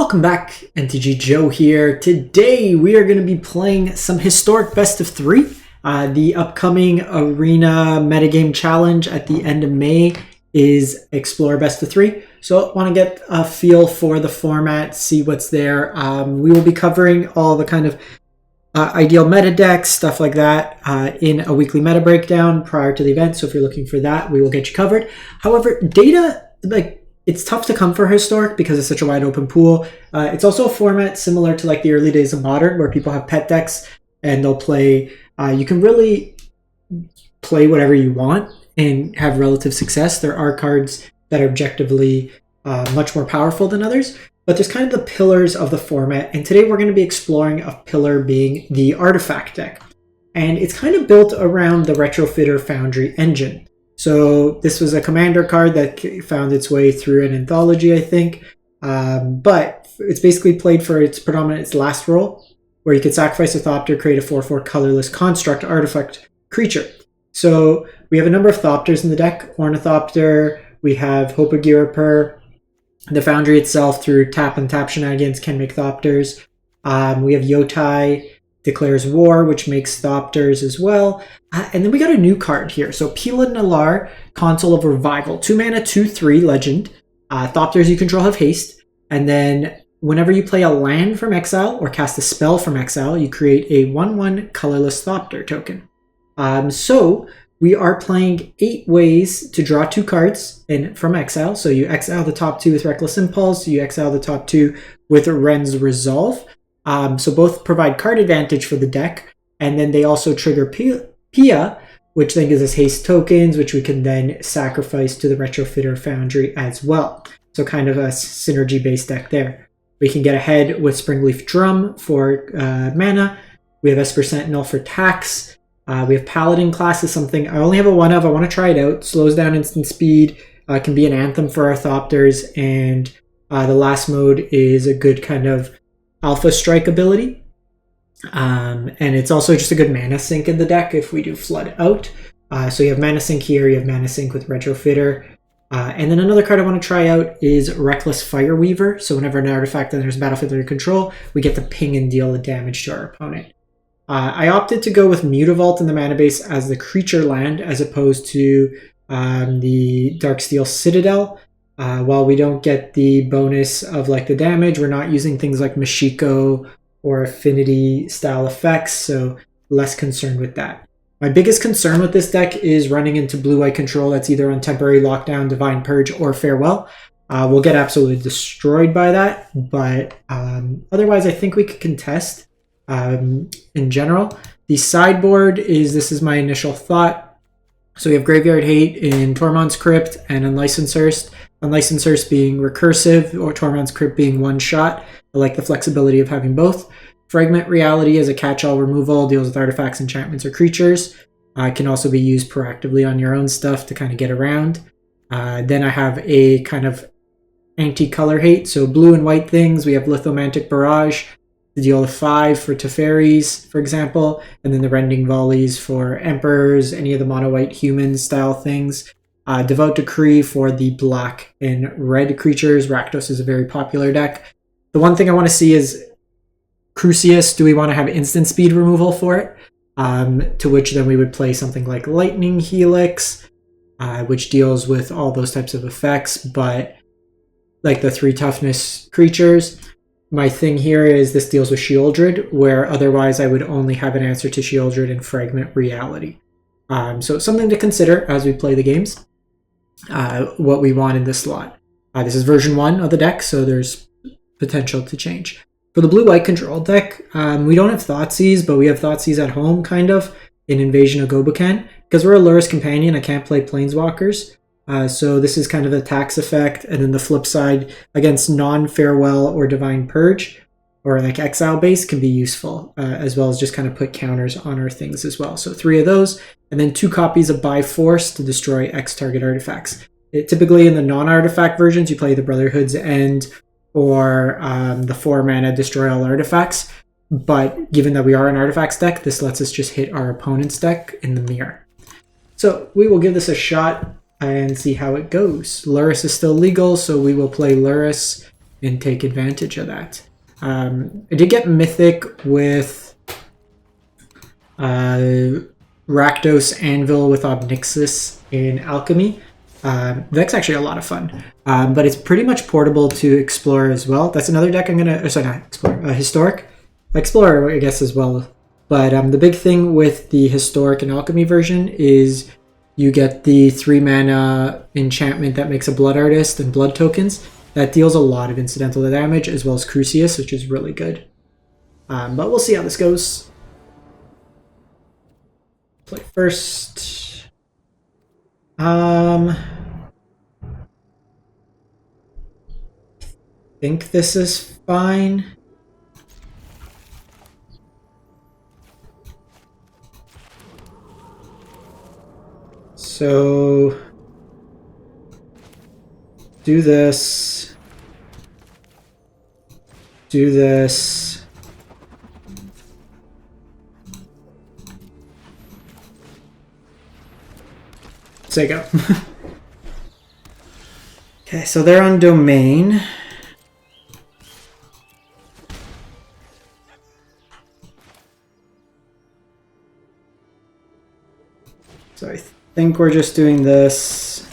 Welcome back, MTG Joe here. Today we are going to be playing some historic best of 3. The upcoming Arena metagame challenge at the end of May is Explore best of 3. So I want to get a feel for the format, see what's there. We will be covering all the kind of ideal meta decks, stuff like that, in a weekly meta breakdown prior to the event. So if you're looking for that, we will get you covered. However, data, it's tough to come for historic because it's such a wide open pool. It's also a format similar to like the early days of Modern, where people have pet decks and they'll play. You can really play whatever you want and have relative success. There are cards that are objectively much more powerful than others, but there's kind of the pillars of the format. And today we're going to be exploring a pillar being the Artifact deck. And it's kind of built around the Retrofitter Foundry engine. So this was a commander card that found its way through an anthology, I think. But it's basically played for its last role, where you could sacrifice a Thopter, create a 4/4 colorless construct artifact creature. So we have a number of Thopters in the deck. Ornithopter, we have Hopagirapur. The Foundry itself, through tap and tap shenanigans, can make Thopters. We have Yotai declares war, which makes Thopters as well. And then we got a new card here. So Pila Nalaar, Console of Revival. 2 mana, 2/3 legend. Thopters you control have haste. And then whenever you play a land from exile or cast a spell from exile, you create a 1/1 colorless Thopter token. So we are playing 8 ways to draw 2 cards from exile. So you exile the top 2 with Reckless Impulse. You exile the top 2 with Ren's Resolve. So both provide card advantage for the deck, and then they also trigger Pia, which then gives us haste tokens, which we can then sacrifice to the Retrofitter Foundry as well. So kind of a synergy-based deck there. We can get ahead with Springleaf Drum for mana. We have Esper Sentinel for tax. We have Paladin class is something I only have a 1 of. I want to try it out. Slows down instant speed. Can be an anthem for our Thopters, and the last mode is a good kind of alpha strike ability. And it's also just a good mana sink in the deck if we do flood out. So you have mana sink here, you have mana sink with Retrofitter. And then another card I want to try out is Reckless Fireweaver. So whenever an artifact enters battlefield under control, we get to ping and deal the damage to our opponent. I opted to go with Mutavault in the mana base as the creature land as opposed to the Darksteel Citadel. While we don't get the bonus of like the damage, we're not using things like Mashiko or affinity style effects, so less concerned with that. My biggest concern with this deck is running into blue-white control that's either on Temporary Lockdown, Divine Purge, or Farewell. We'll get absolutely destroyed by that, but otherwise I think we could contest in general. The sideboard this is my initial thought. So we have Graveyard Hate in Tormod's Crypt and Unlicensed Hearse. Unlicensed Hearse being recursive, or Tormod's Crypt being one shot. I like the flexibility of having both. Fragment Reality as a catch-all removal, deals with artifacts, enchantments, or creatures. Can also be used proactively on your own stuff to kind of get around. Then I have a kind of anti-color hate, so blue and white things. We have Lithomantic Barrage, the deal of 5 for Teferis, for example, and then the Rending Volleys for Emperors, any of the mono-white human style things. Devout Decree for the black and red creatures. Rakdos is a very popular deck. The one thing I want to see is Crucius. Do we want to have instant speed removal for it? To which then we would play something like Lightning Helix, which deals with all those types of effects, but like the 3 toughness creatures. My thing here is this deals with Sheoldred, where otherwise I would only have an answer to Sheoldred and Fragment Reality. So it's something to consider as we play the games. What we want in this slot. This is version 1 of the deck, so there's potential to change. For the blue-white control deck, we don't have Thoughtseize, but we have Thoughtseize at home, kind of, in Invasion of Gobokan. Because we're a Lurrus Companion, I can't play Planeswalkers. So this is kind of a tax effect, and then the flip side, against non-Farewell or Divine Purge, or like Exile base, can be useful, as well as just kind of put counters on our things as well. So 3 of those, and then 2 copies of By Force to destroy X target artifacts. Typically in the non-artifact versions, you play the Brotherhood's End or the 4 mana Destroy All Artifacts. But given that we are an artifacts deck, this lets us just hit our opponent's deck in the mirror. So we will give this a shot and see how it goes. Lurrus is still legal, so we will play Lurrus and take advantage of that. I did get Mythic with Rakdos Anvil with Obnixis in Alchemy. That's actually a lot of fun, but it's pretty much portable to Explorer as well. That's another deck I'm gonna, sorry, not Explorer, Historic. Explorer, I guess, as well. But the big thing with the Historic and Alchemy version is you get the 3 mana enchantment that makes a Blood Artist and Blood tokens. That deals a lot of incidental damage, as well as Crucius, which is really good. But we'll see how this goes. Play first. I think this is fine. So do this. Do this. There you go. Okay, so they're on domain. So I think we're just doing this.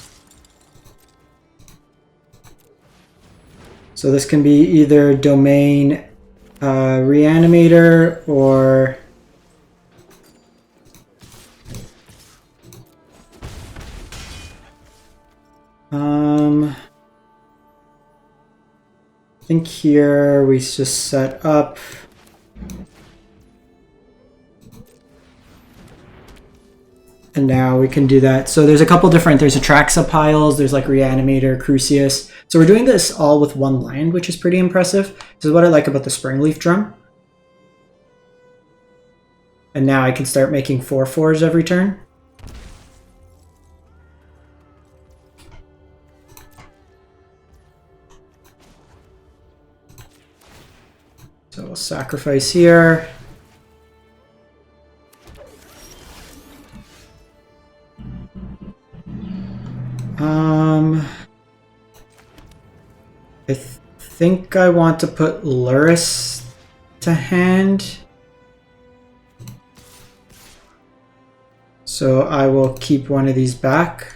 So this can be either domain reanimator or I think here we just set up and now we can do that. So there's a couple different, there's Attraxa piles, there's like Reanimator, Crucius. So we're doing this all with 1 land, which is pretty impressive. This is what I like about the Springleaf Drum. And now I can start making 4/4s every turn. So we'll sacrifice here. I think I want to put Luris to hand. So I will keep one of these back.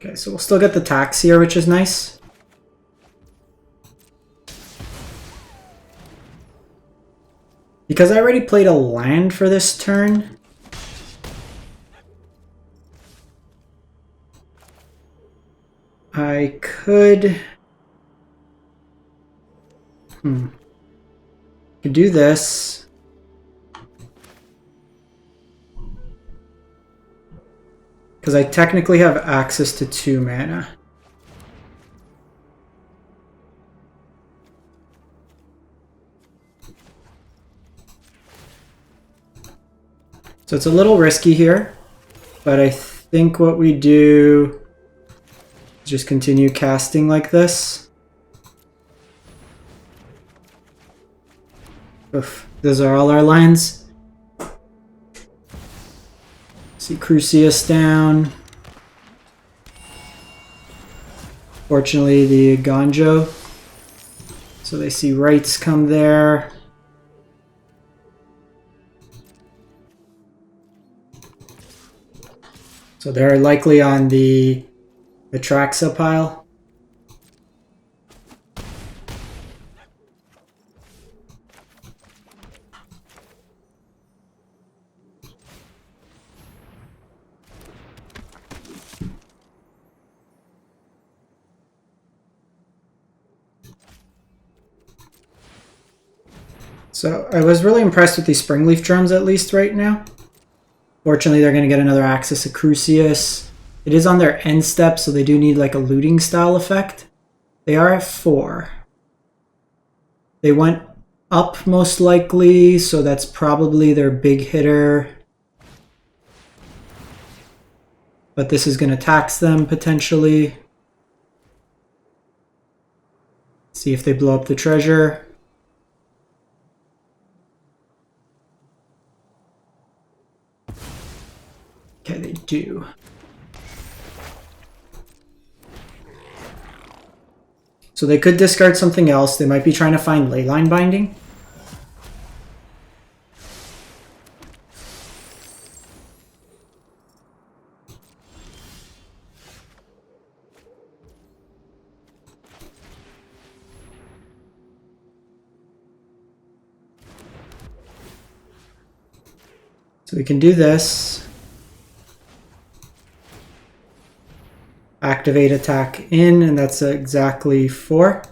Okay, so we'll still get the tax here, which is nice. Because I already played a land for this turn, I could do this. Because I technically have access to 2 mana. So it's a little risky here, but I think what we do is just continue casting like this. Oof, those are all our lands. See Crucius down. Fortunately, the Ganjo. So they see rights come there. So they're likely on the Attraxa pile. So I was really impressed with these Springleaf Drums at least right now. Fortunately, they're going to get another access to Crucius. It is on their end step, so they do need like a looting style effect. They are at 4. They went up most likely, so that's probably their big hitter. But this is going to tax them potentially. See if they blow up the treasure. Okay, they do. So they could discard something else. They might be trying to find Leyline Binding. So we can do this. Activate attack in, and that's exactly 4.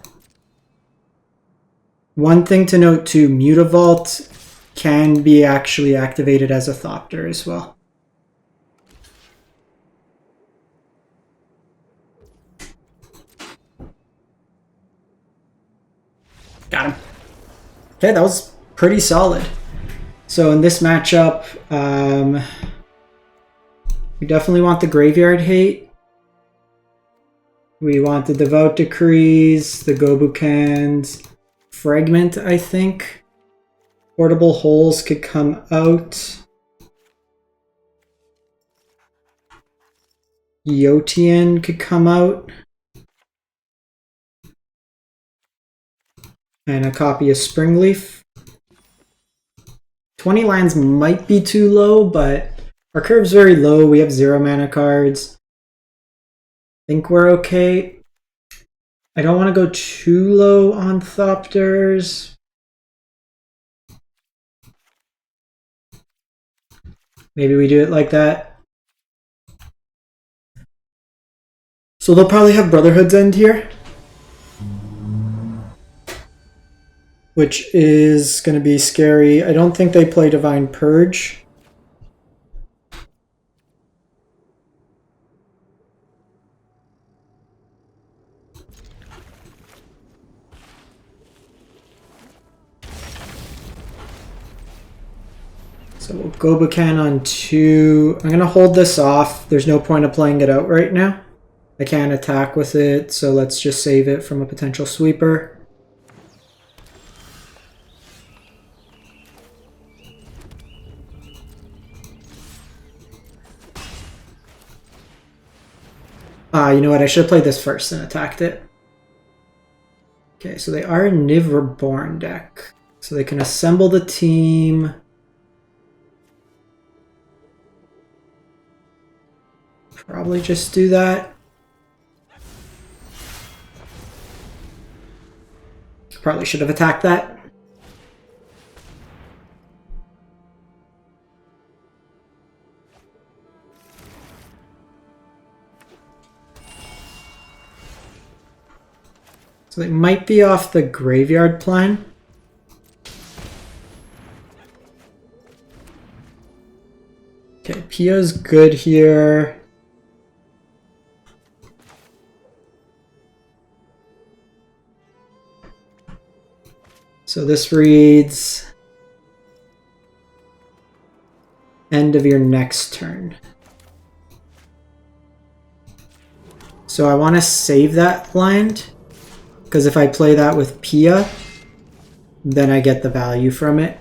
One thing to note too, Mutavault can be actually activated as a Thopter as well. Got him. Okay, that was pretty solid. So in this matchup, we definitely want the Graveyard Hate. We want the Devout Decrees, the Gobukans, Fragment, I think. Portable Holes could come out. Yotian could come out. And a copy of Springleaf. 20 lands might be too low, but our curve's very low. We have 0 mana cards. I think we're okay. I don't want to go too low on Thopters. Maybe we do it like that. So they'll probably have Brotherhood's End here, which is going to be scary. I don't think they play Divine Purge. So we'll Gobukan on 2. I'm going to hold this off. There's no point of playing it out right now. I can't attack with it, so let's just save it from a potential sweeper. You know what? I should have played this first and attacked it. Okay, so they are a Niv Reborn deck. So they can assemble the team. Probably just do that. Probably should have attacked that. So they might be off the graveyard plan. Okay, Pia's good here. So this reads end of your next turn. So I want to save that land, because if I play that with Pia, then I get the value from it.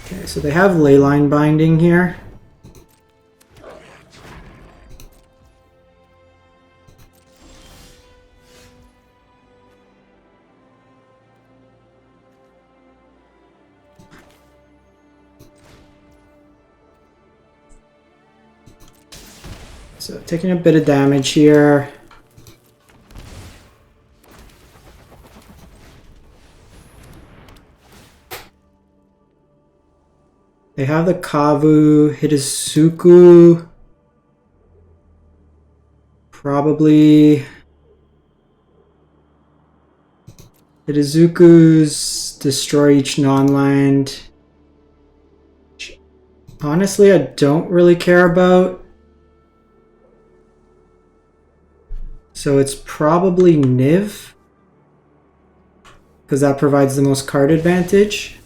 Okay, so they have Leyline Binding here. So taking a bit of damage here. They have the Kavu, Hidetsugu. Probably Hidetsugu's destroy each non-land. Honestly, I don't really care about. So it's probably Niv, because that provides the most card advantage.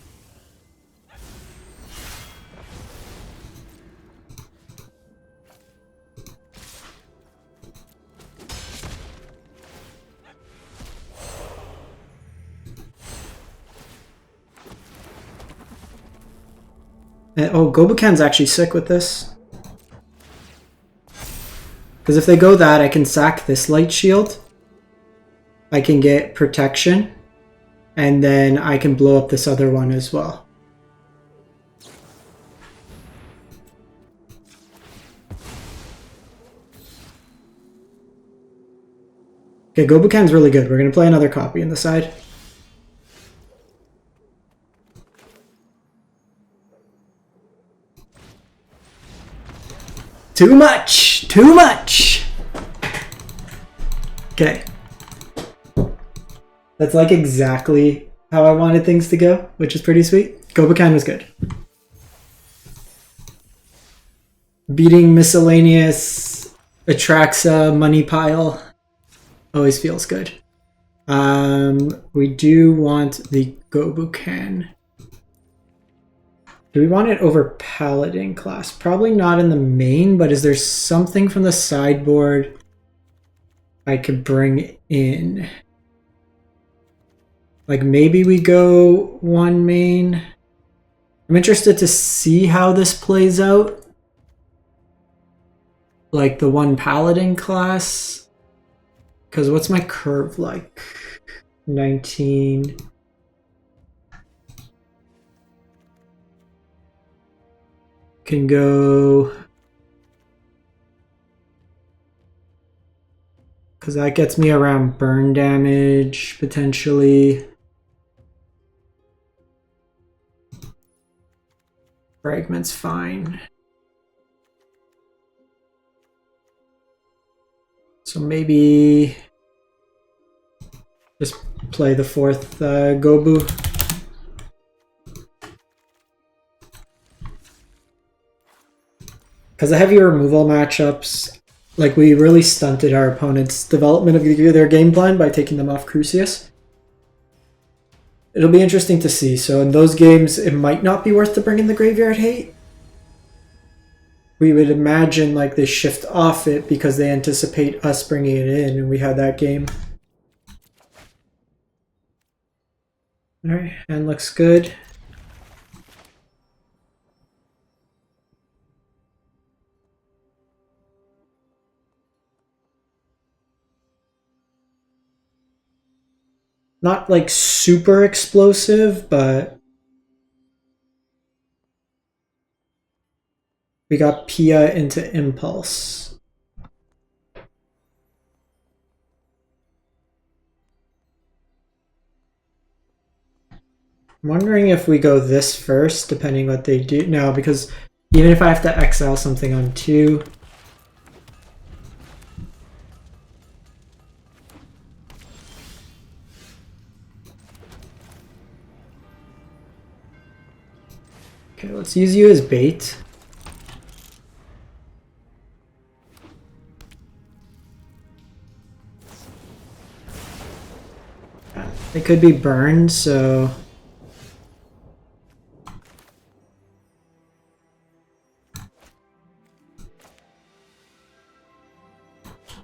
And, oh, Gobukan's actually sick with this. Because if they go that, I can sack this light shield. I can get protection. And then I can blow up this other one as well. Okay, Gobukan's really good. We're going to play another copy in the side. Too much! Too much! Okay. That's like exactly how I wanted things to go, which is pretty sweet. Gobukan was good. Beating miscellaneous Attraxa money pile always feels good. We do want the Gobukan. Do we want it over Paladin class? Probably not in the main, but is there something from the sideboard I could bring in? Like maybe we go one main. I'm interested to see how this plays out. Like the one Paladin class. Because what's my curve like? 19. Can go. Because that gets me around burn damage, potentially. Fragment's fine. So maybe just play the fourth Gobu. Because the heavy removal matchups, like we really stunted our opponent's development of their game plan by taking them off Crucius. It'll be interesting to see. So in those games, it might not be worth to bring in the Graveyard Hate. We would imagine like they shift off it because they anticipate us bringing it in, and we had that game. Alright, hand looks good. Not like super explosive, but we got Pia into Impulse. I'm wondering if we go this first, depending what they do. No, because even if I have to exile something on 2, okay, let's use you as bait. It could be burned, so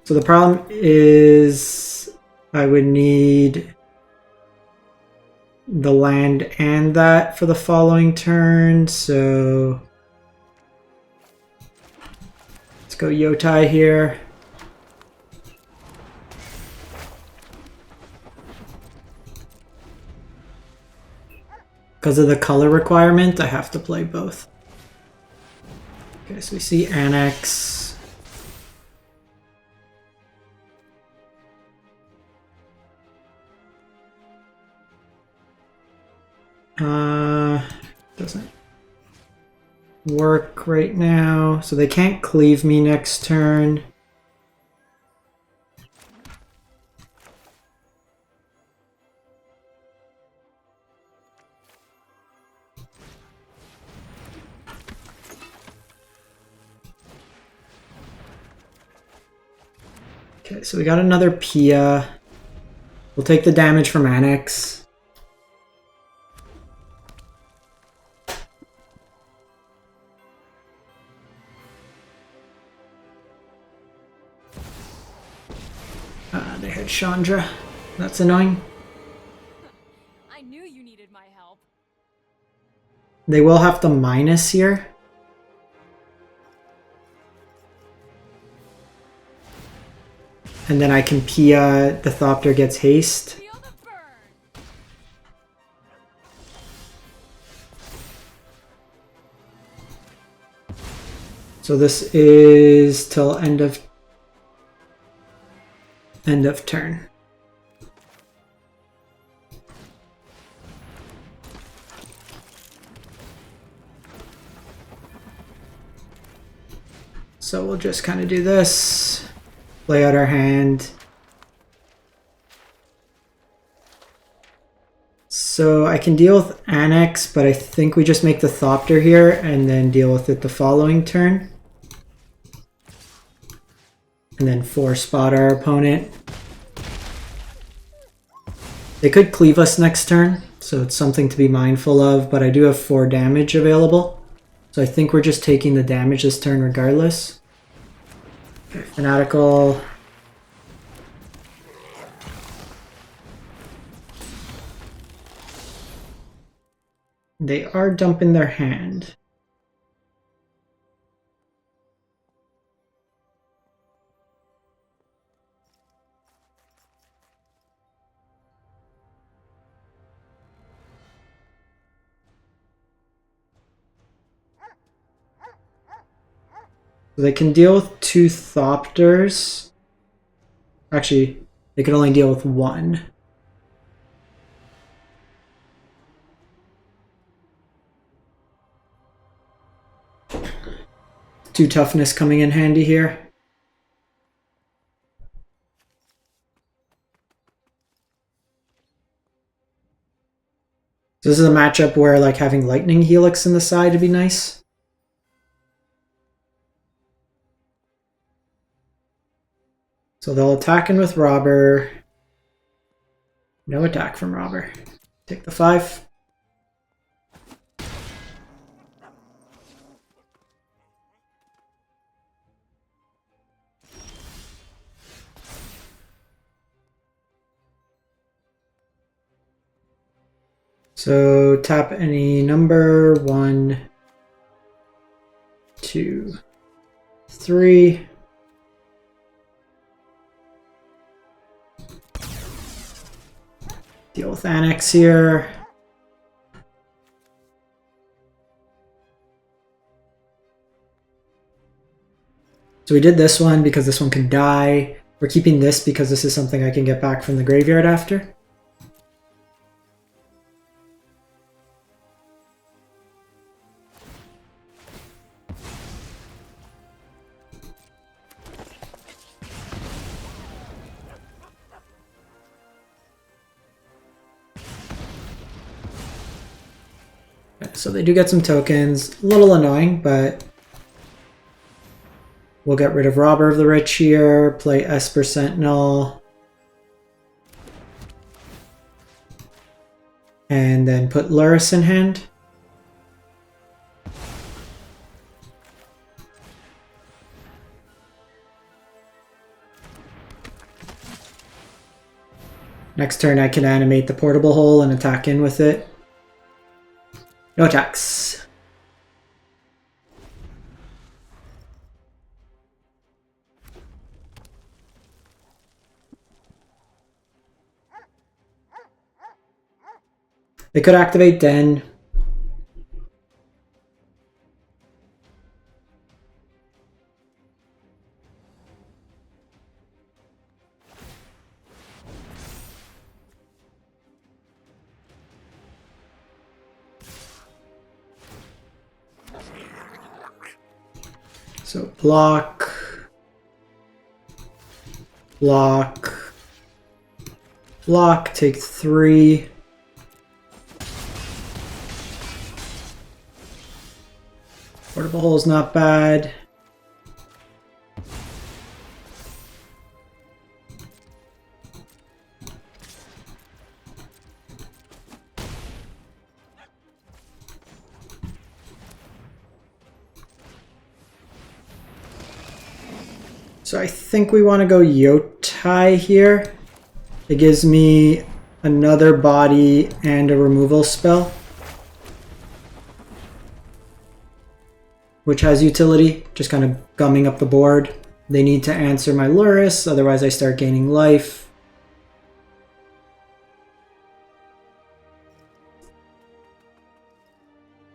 the problem is I would need the land and that for the following turn, so let's go Yotai here. Because of the color requirement, I have to play both. Okay, so we see Annex. Doesn't work right now, so they can't cleave me next turn. Okay, so we got another Pia. We'll take the damage from Annex. They had Chandra. That's annoying. I knew you needed my help. They will have to minus here. And then I can Pia, the Thopter gets haste. So this is till end of turn. So we'll just kind of do this, play out our hand. So I can deal with Annex, but I think we just make the Thopter here and then deal with it the following turn. And then 4 spot our opponent. They could cleave us next turn, so it's something to be mindful of, but I do have 4 damage available. So I think we're just taking the damage this turn regardless. Okay, Fanatical. They are dumping their hand. So they can deal with 2 Thopters. Actually, they can only deal with 1. Two toughness coming in handy here. So this is a matchup where like having Lightning Helix in the side would be nice. So they'll attack in with Robber. No attack from Robber. Take the 5. So tap any number, 1, 2, 3. Deal with Annex here. So we did this one because this one can die. We're keeping this because this is something I can get back from the graveyard after. So they do get some tokens, a little annoying, but we'll get rid of Robber of the Rich here, play Esper Sentinel, and then put Luris in hand. Next turn I can animate the Portable Hole and attack in with it. No attacks. They could activate Den. So block, block, block, take 3. Portable Hole is not bad. So I think we want to go Yotai here. It gives me another body and a removal spell. which has utility, just kind of gumming up the board. They need to answer my Luris, otherwise I start gaining life.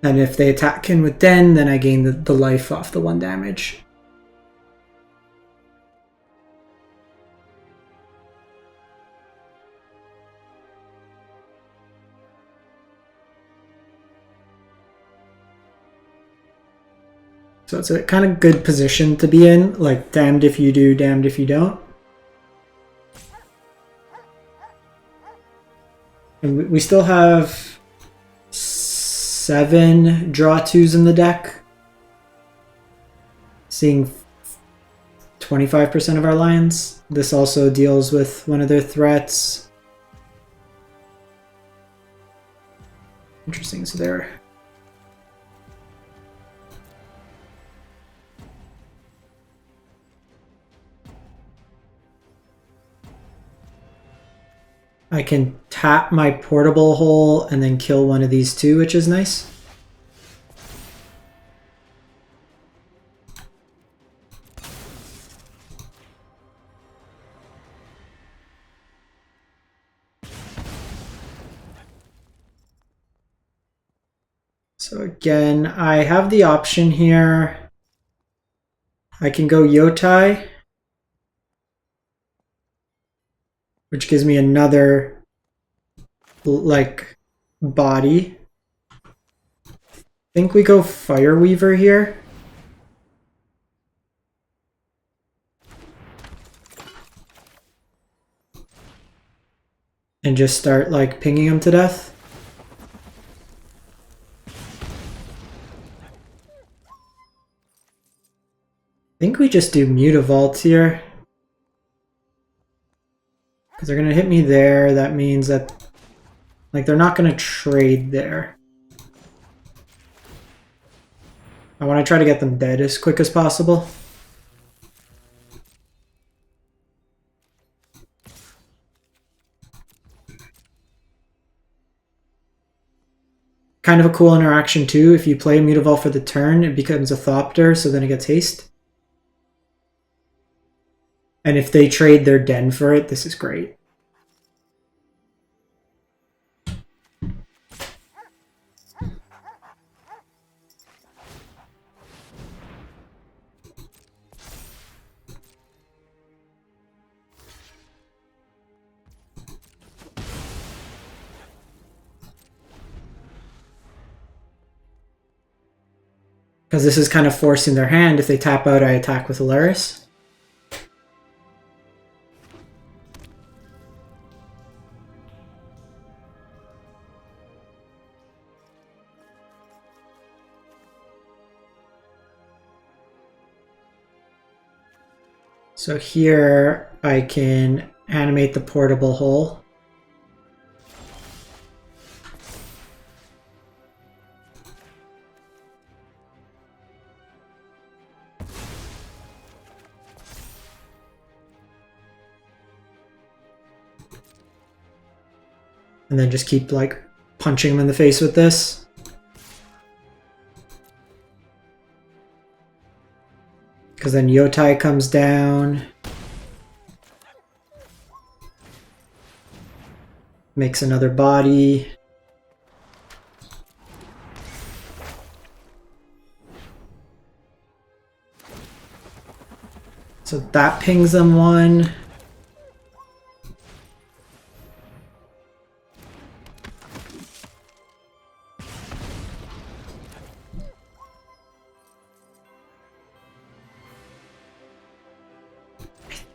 And if they attack in with Den, then I gain the life off the 1 damage. So it's a kind of good position to be in, like damned if you do, damned if you don't. And we still have 7 draw 2s in the deck. Seeing 25% of our lines. This also deals with one of their threats. Interesting, so they're... I can tap my portable hole and then kill one of these 2, which is nice. So again, I have the option here. I can go Yotai, which gives me another like body. I think we go Fireweaver here. And just start like pinging them to death. I think we just do Mutavault here. Because they're going to hit me there. That means that like they're not going to trade there. I want to try to get them dead as quick as possible. Kind of a cool interaction too. If you play Mutavault for the turn, it becomes a Thopter, so then it gets haste. And if they trade their Den for it, this is great. Because this is kind of forcing their hand. If they tap out, I attack with Alaris. So here I can animate the portable hole. And then just keep like punching him in the face with this. Because then Yotai comes down. Makes another body. So that pings them 1.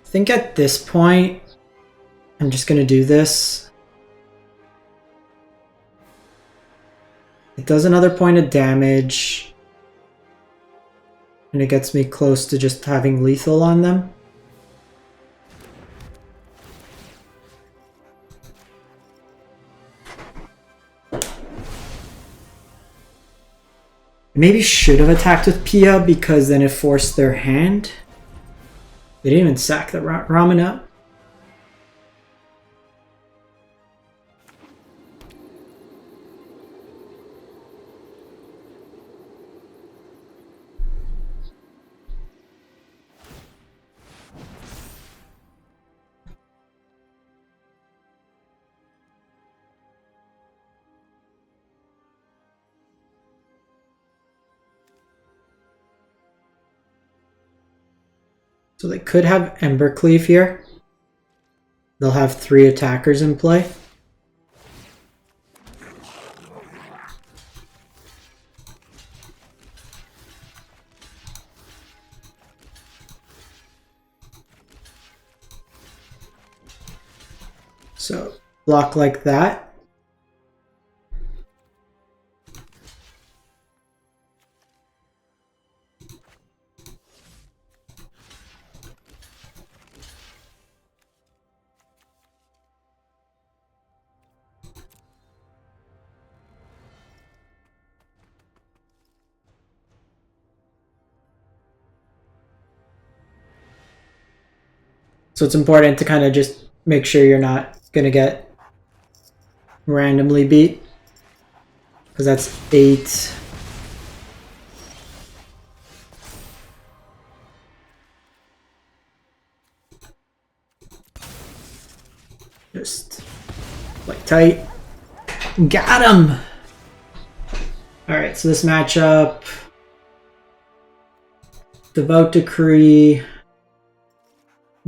I think at this point, I'm just going to do this. It does another point of damage. And it gets me close to just having lethal on them. Maybe should have attacked with Pia because then it forced their hand. They didn't even sack the ramen up. So they could have Embercleave here. They'll have 3 attackers in play. So block like that. So it's important to kind of just make sure you're not going to get randomly beat. Because that's 8. Just play tight. Got him! Alright, so this matchup. Devout Decree.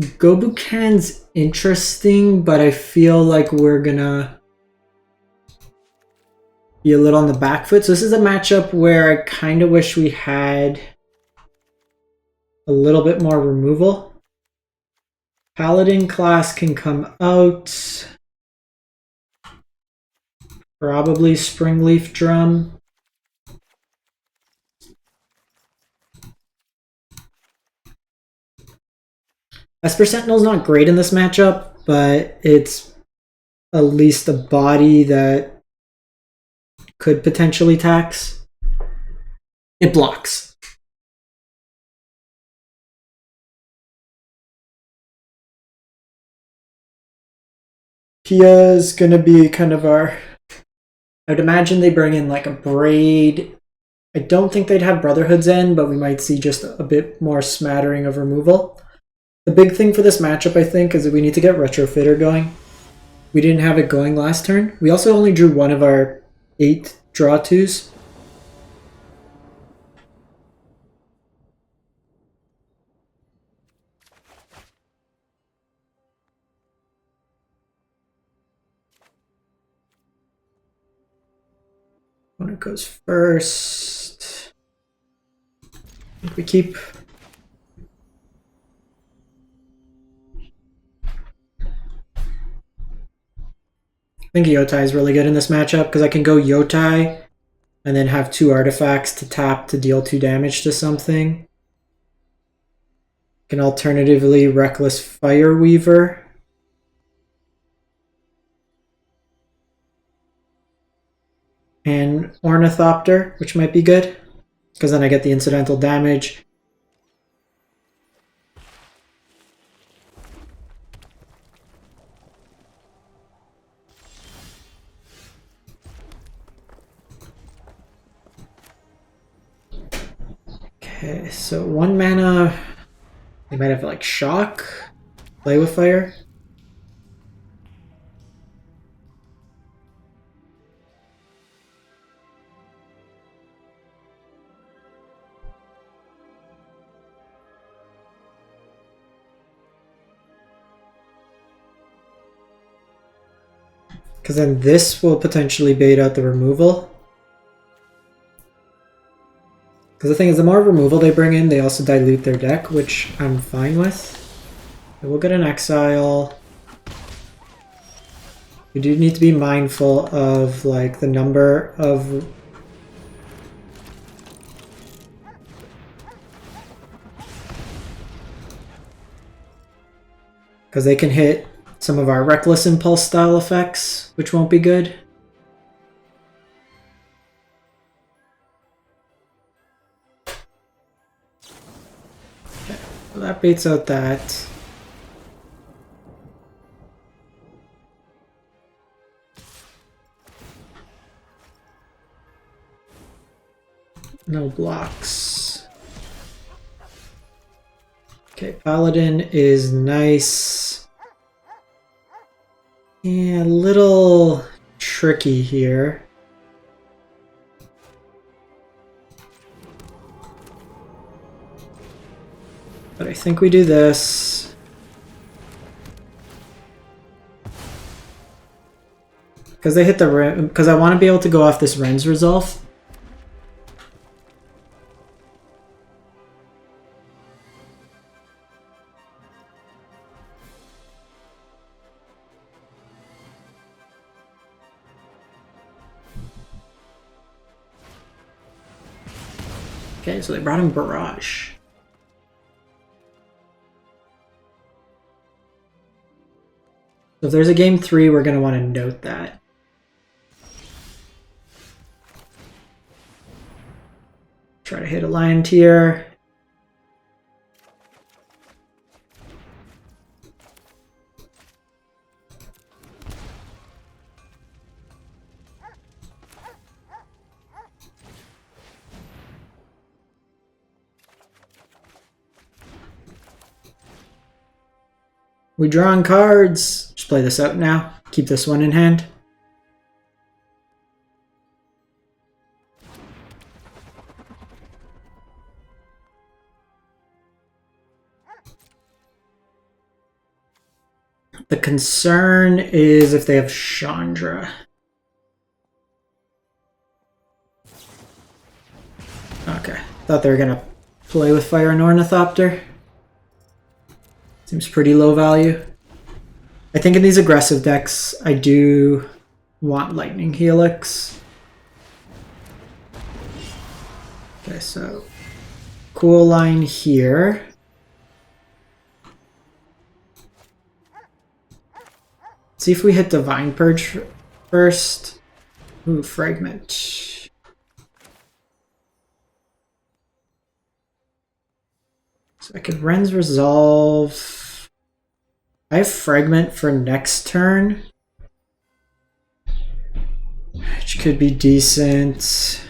Gobukan's interesting, but I feel like we're gonna be a little on the back foot. So this is a matchup where I kind of wish we had a little bit more removal. Paladin class can come out. Probably Springleaf Drum. Esper Sentinel's not great in this matchup, but it's at least a body that could potentially tax. It blocks. Pia's gonna be kind of our... I'd imagine they bring in like a Braid. I don't think they'd have Brotherhood's End, but we might see just a bit more smattering of removal. The big thing for this matchup, I think, is that we need to get Retrofitter going. We didn't have it going last turn. We also only drew one of our 8 draw 2s. Opponent goes first. I think we keep... I think Yotai is really good in this matchup because I can go Yotai and then have 2 artifacts to tap to deal 2 damage to something. Can alternatively Reckless Fireweaver. And Ornithopter, which might be good because then I get the incidental damage. Okay, so 1 mana, they might have like Shock, Play with Fire. Because then this will potentially bait out the removal. Because the thing is, the more removal they bring in, they also dilute their deck, which I'm fine with. We'll get an Exile. We do need to be mindful of like the number of... Because they can hit some of our Reckless Impulse style effects, which won't be good. Okay, so that baits out that. No blocks. Okay, Paladin is nice. Yeah, a little tricky here. But I think we do this. Because they hit the... Because I want to be able to go off this Ren's Resolve. Okay, so they brought in Barrage. So if there's a game 3, we're going to want to note that. Try to hit a Lion Tier. We drawing cards. Just play this out now. Keep this one in hand. The concern is if they have Chandra. Okay, thought they were gonna play with Fire and Ornithopter. Seems pretty low value. I think in these aggressive decks, I do want Lightning Helix. Okay, so cool line here. See if we hit Divine Purge first. Ooh, Fragment. So I could Ren's Resolve. I have Fragment for next turn, which could be decent.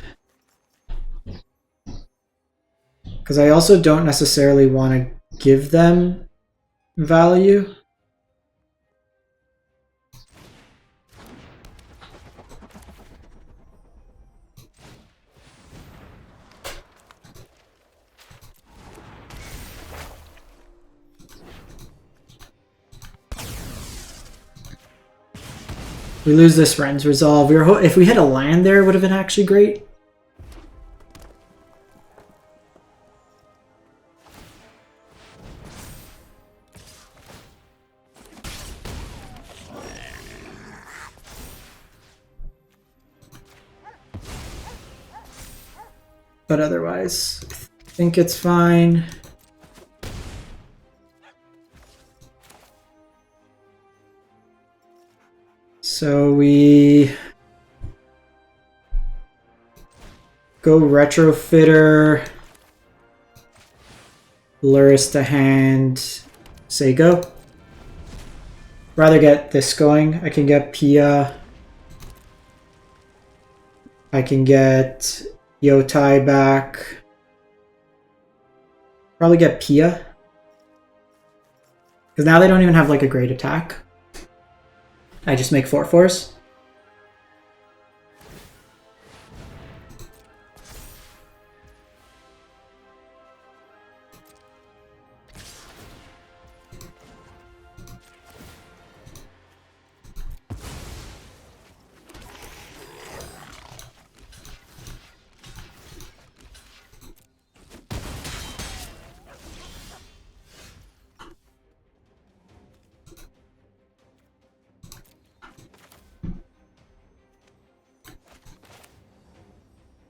Because I also don't necessarily want to give them value. We lose this Ren's Resolve. If we had a land there, it would have been actually great. But otherwise, I think it's fine. So we go Retrofitter, Luris to hand, say go. Rather get this going. I can get Pia. I can get Yotai back. Probably get Pia. Because now they don't even have like a great attack. I just make 4/4s.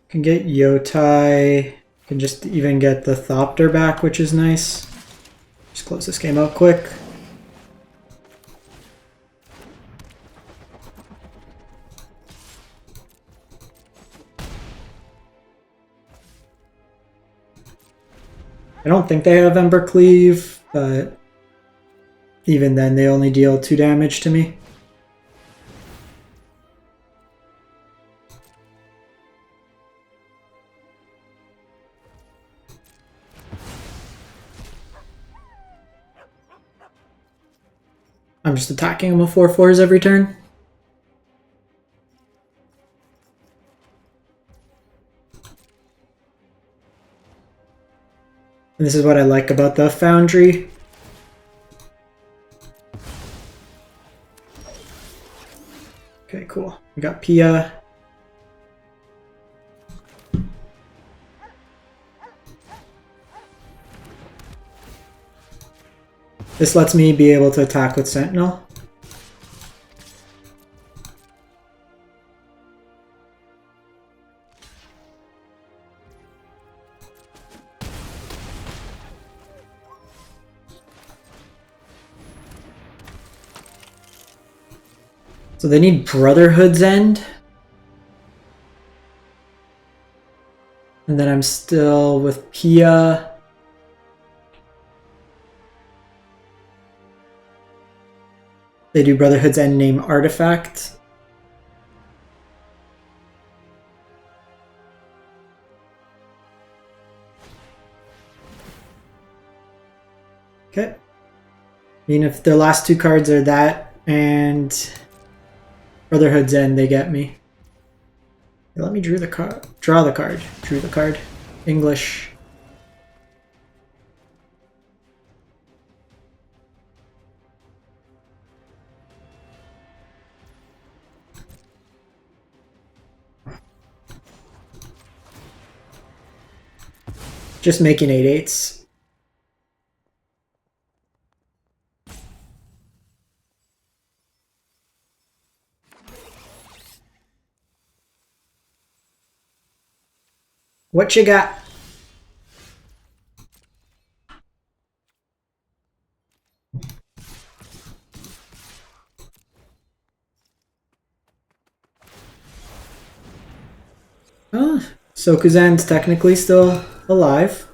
Can get Yotai. Can just even get the Thopter back, which is nice. Just close this game out quick. I don't think they have Ember Cleave, but even then they only deal 2 damage to me. I'm just attacking them with 4/4s every turn. And this is what I like about the Foundry. Okay, cool. We got Pia. This lets me be able to attack with Sentinel. So they need Brotherhood's End. And then I'm still with Pia. They do Brotherhood's End name Artifact. Okay. I mean, if the last two cards are that and Brotherhood's End, they get me. Let me draw the card. Drew the card. English. Just making 8/8s. What you got? Oh, so Kuzan's technically still alive.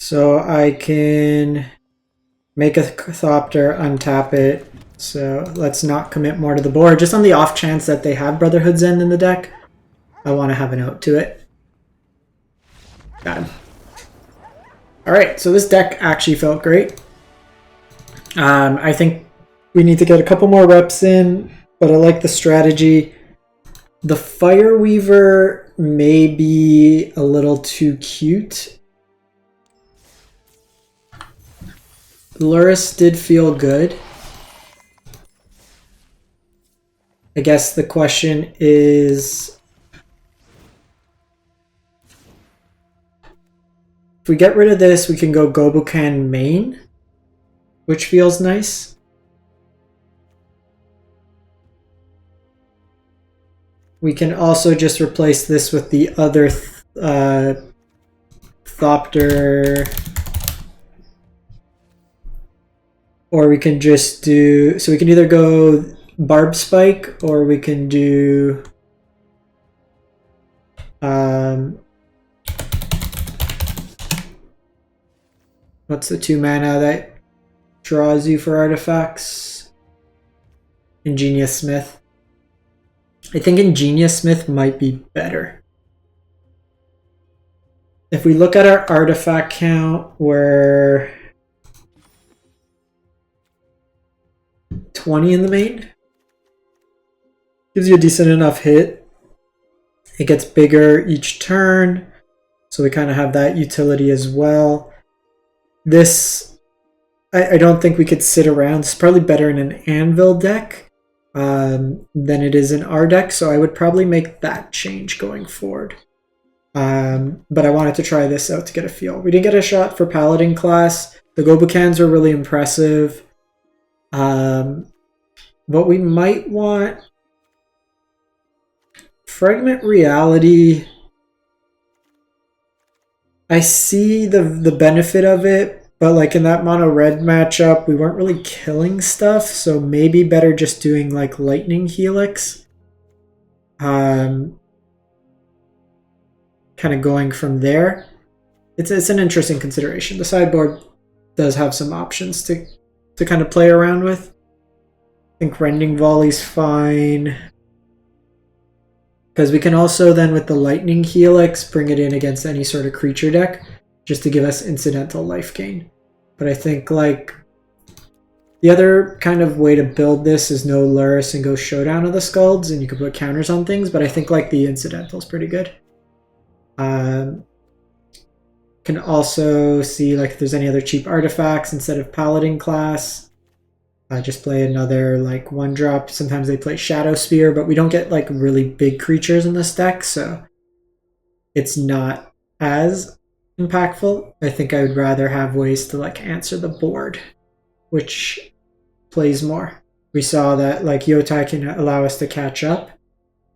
So I can make a Thopter, untap it. So let's not commit more to the board. Just on the off chance that they have Brotherhood's End in the deck, I want to have an out to it. Got him. Alright, so this deck actually felt great. I think we need to get a couple more reps in, but I like the strategy. The Fireweaver may be a little too cute. Luris did feel good. I guess the question is, if we get rid of this, we can go Gobukan main, which feels nice. We can also just replace this with the other Thopter. Or we can just do, so we can either go Barb Spike, or we can do what's the 2 mana that draws you for artifacts? Ingenious Smith. I think Ingenious Smith might be better. If we look at our artifact count, we're 20 in the main. Gives you a decent enough hit. It gets bigger each turn, so we kind of have that utility as well. This, I don't think we could sit around. It's probably better in an Anvil deck than it is in our deck, so I would probably make that change going forward. But I wanted to try this out to get a feel. We didn't get a shot for Paladin class. The Gobukans were really impressive. What we might want, Fragment Reality. I see the benefit of it, but like in that mono red matchup, we weren't really killing stuff, so maybe better just doing like Lightning Helix. Kind of going from there. It's an interesting consideration. The sideboard does have some options to kind of play around with. I think Rending Volley's fine. Because we can also then with the Lightning Helix bring it in against any sort of creature deck just to give us incidental life gain. But I think like the other kind of way to build this is no Luris and go Showdown of the Skulls, and you can put counters on things, but I think like the Incidental is pretty good. Can also see like if there's any other cheap artifacts instead of Paladin class. Just play another like 1-drop. Sometimes they play Shadow Spear, but we don't get like really big creatures in this deck, so it's not as impactful. I think I would rather have ways to like answer the board, which plays more. We saw that like Yotai can allow us to catch up,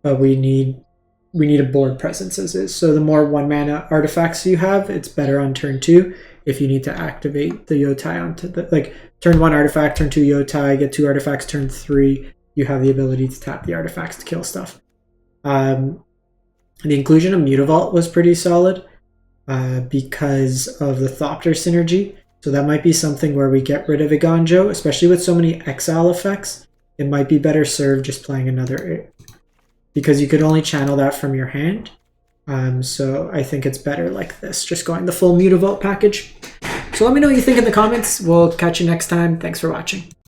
but we need a board presence as is. So the more 1-mana artifacts you have, it's better on turn 2 if you need to activate the Yotai onto the like turn 1 artifact, turn 2 Yotai, get 2 artifacts, turn 3 you have the ability to tap the artifacts to kill stuff. The inclusion of Mutavault was pretty solid because of the Thopter synergy. So that might be something where we get rid of Iganjo, especially with so many exile effects. It might be better served just playing another, because you could only channel that from your hand. So I think it's better like this, just going the full Mutavault package. So let me know what you think in the comments. We'll catch you next time. Thanks for watching.